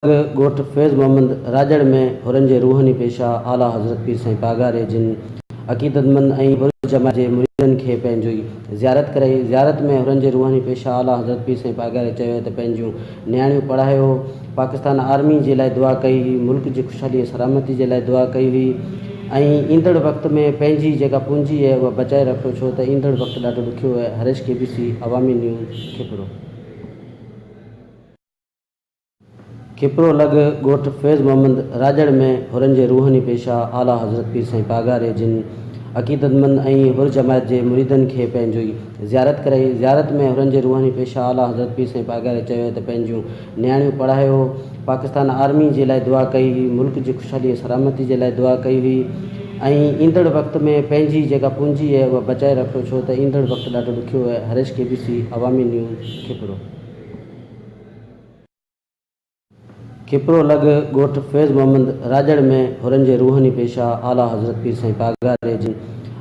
ॻोठ फैज़ मोहम्मद राजड़ में हुरनि जे रूहानी पेशा आला हज़रत पीर साईं पागारे जिन अक़ीदतमंद ऐं बुर्ज जमात जे मुरीदनि खे पंहिंजी ज़ियारत कराई। ज़ियारत में हुरनि जे रूहानी पेशा आला हज़रत पीर साईं पागारे चयो त पंहिंजूं नियाणियूं पढ़ायो, पाकिस्तान आर्मी जे लाइ दुआ कई हुई, मुल्क जी ख़ुशहाली ऐं सलामती जे लाइ दुआ कई हुई ऐं ईंदड़ वक़्त में पंहिंजी जेका पूंजी आहे उहा बचाए रखियो, छो त ईंदड़ वक़्तु ॾाढो ॾुखियो आहे। हरेश KBC अवामी न्यूज़ खिपरो लॻ ॻोठ फैज़ मोहम्मद राजड़ में हुरनि जे रूहानी पेशा आला हज़रत पीर साईं पागारे जिन अक़ीदतमंद ऐं बुर्ज जमात जे मुरीदनि खे पंहिंजी ज़ियारत कराई। ज़ियारत में हुरनि जे रूहानी पेशा आला हज़रत पीर साईं पागारे चयो त पंहिंजूं नियाणियूं पढ़ायो, पाकिस्तान आर्मी जे लाइ दुआ कई हुई, मुल्क जी ख़ुशहाली ऐं सलामती जे लाइ दुआ कई हुई ऐं ईंदड़ वक़्त में पंहिंजी जेका पूंजी आहे उहा बचाए रखियो, छो त ईंदड़ वक़्तु ॾाढो ॾुखियो आहे। हरेश KBC अवामी न्यूज़ खिपरो लॻ ॻोठ फैज़ मोहम्मद राजड़ में हुरनि जे रूहानी पेशा आला हज़रत पीर साईं पागारे जिन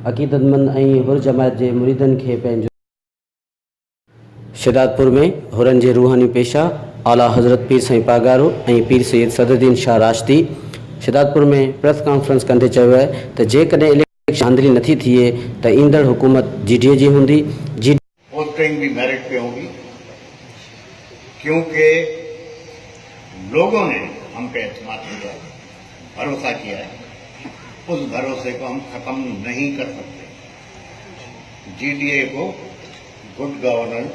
अक़ीदतमंद ऐं बुर्ज जमात जे मुरीदनि खे पंहिंजो शिदातपुर में हुरनि जे रूहानी पेशा आला हज़रत पीर साईं पागारो ऐं पीर सैयद सदरुद्दीन शाह राशदी शिदातपुर में प्रेस कॉन्फ्रेंस कंदे चयो आहे त जेकॾहिं इलेक्शन धांधली नथी थिए त ईंदड़ हुकूमत GDA जी हूंदी। पोस्टिंग भी मेरिट पे होगी, क्योंकि लोगों ने हम पे एतमाद किया है, भरोसा किया है। उस भरोसे को हम खत्म नहीं कर सकते। GDA को गुड गवर्नेंस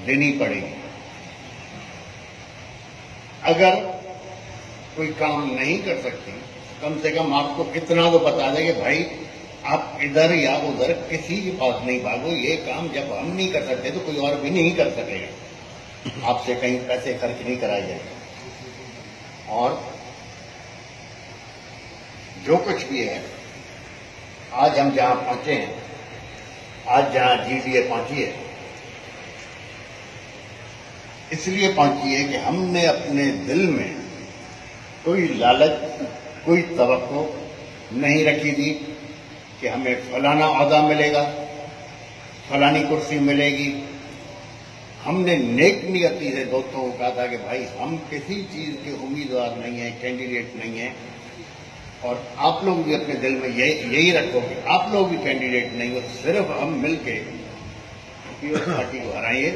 देनी पड़ेगी। अगर कोई काम नहीं कर सकती, कम से कम आपको इतना तो बता दें कि भाई आप इधर या उधर किसी के पास नहीं भागो। ये काम जब हम नहीं कर सकते तो कोई और भी नहीं कर सकेगा। आपसे कहीं पैसे खर्च नहीं कराए जाएंगे। और जो कुछ भी है, आज हम जहां पहुंचे हैं, आज जहां GDA पहुंची है, इसलिए पहुंची है कि हमने अपने दिल में कोई लालच, कोई तवक्को नहीं रखी थी कि हमें फलाना ओहदा मिलेगा, फलानी कुर्सी मिलेगी। हमने नेक नियती से दोस्तों को कहा था कि भाई हम किसी चीज के उम्मीदवार नहीं है, कैंडिडेट नहीं है, और आप लोग भी अपने दिल में यही रखो कि आप लोग भी कैंडिडेट नहीं हो। सिर्फ हम मिलके पीपल्स पार्टी को हराइए,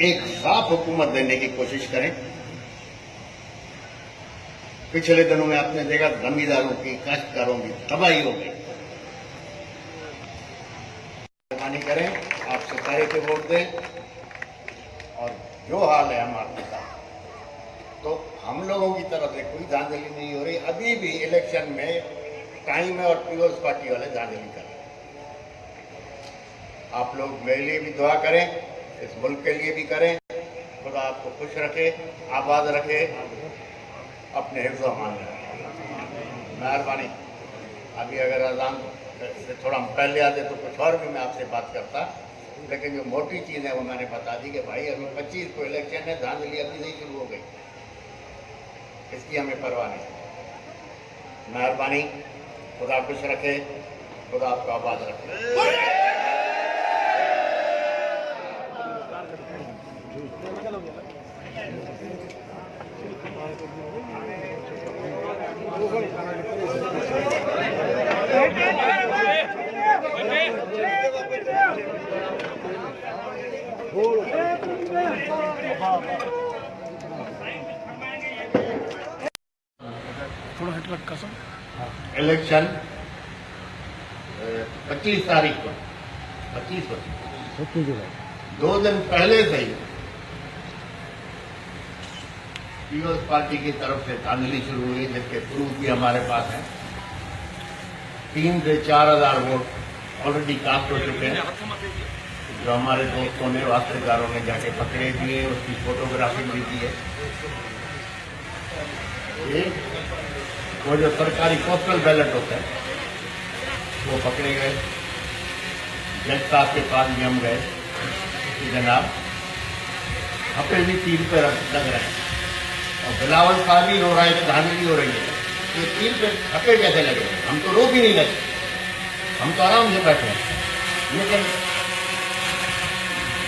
एक साफ हुकूमत देने की कोशिश करें। पिछले दिनों में आपने देखा जमींदारों की, काश्तकारों की तबाही हो गई। मेहरबानी करें, आप सच्चाई से वोट दें। और जो हाल है हमारे साथ, तो हम लोगों की तरफ से कोई धांधली नहीं हो रही। अभी भी इलेक्शन में टाइम है और पीपल्स पार्टी वाले धांधली कर रहे हैं। आप लोग मेरे लिए भी दुआ करें, इस मुल्क के लिए भी करें। खुदा आपको खुश रखे, आबाद रखे, अपने हिफ्ज़ व अमान में रखे। मेहरबानी। अभी अगर अज़ान से थोड़ा पहले आते तो कुछ और भी मैं आपसे बात करता, लेकिन जो मोटी चीज़ है वो मैंने बता दी कि भाई अभी 25 को इलेक्शन है, धांधली अभी नहीं शुरू हो गई, इसकी हमें परवाह नहीं। मेहरबानी। खुदा खुश रखे, खुदा आपको आबाद रखे। इलेक्शन 25 तारीख को, 25 जुलाई, 2 दिन पहले से ही पीपल्स पार्टी की तरफ से धांधली शुरू हुई, जिसके प्रूफ भी हमारे पास है। 3 से 4 हजार वोट ऑलरेडी कास्ट हो चुके हैं, जो हमारे दोस्तों ने, वास्तवकारों ने जाके पकड़े दिए, उसकी फोटोग्राफी भी दी है। वो जो सरकारी पोस्टल बैलेट होता है वो पकड़े गए। जज साहब के पास भी हम गए कि जनाब हपे भी 3 पे लग रहे हैं, और बिलावल साहब भी रो रहा है कि धांधली हो रही है। ये 3 पे हपे कैसे लगे? हम तो रो भी नहीं लगे, हम तो आराम से बैठे हैं। लेकिन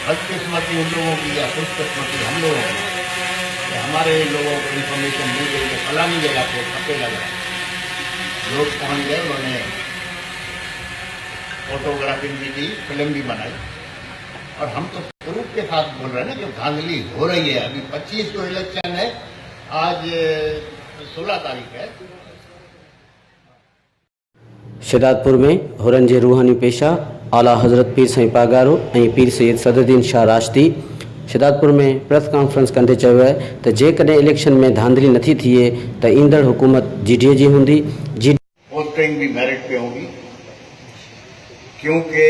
बदकिस्मती उन लोगों की या खुशकिस्मती हम लोगों की, हमारे लोगों को इन्फॉर्मेशन मिल गई कि फलानी जगह पे पते लग रहा है। लोग पहुंच गए, उन्होंने फोटोग्राफी भी की, फिल्म भी बनाई, और हम तो प्रूफ के साथ बोल रहे हैं ना कि धांधली हो रही है। अभी 25 को इलेक्शन है, आज 16 तारीख है। शिदातपुर में हुरनि जे रूहानी पेशा आला हज़रत पीर साईं पागारो ऐं पीर सैयद सदरुद्दीन शाह राशदी शिदातपुर में प्रेस कॉन्फ्रेंस कंदे चयो है त जेकॾहिं इलेक्शन में धांधली नथी थिए त ईंदड़ हुकूमत जीडीए जी हूंदी। पोस्टिंग भी मेरिट पे होगी, क्योंकि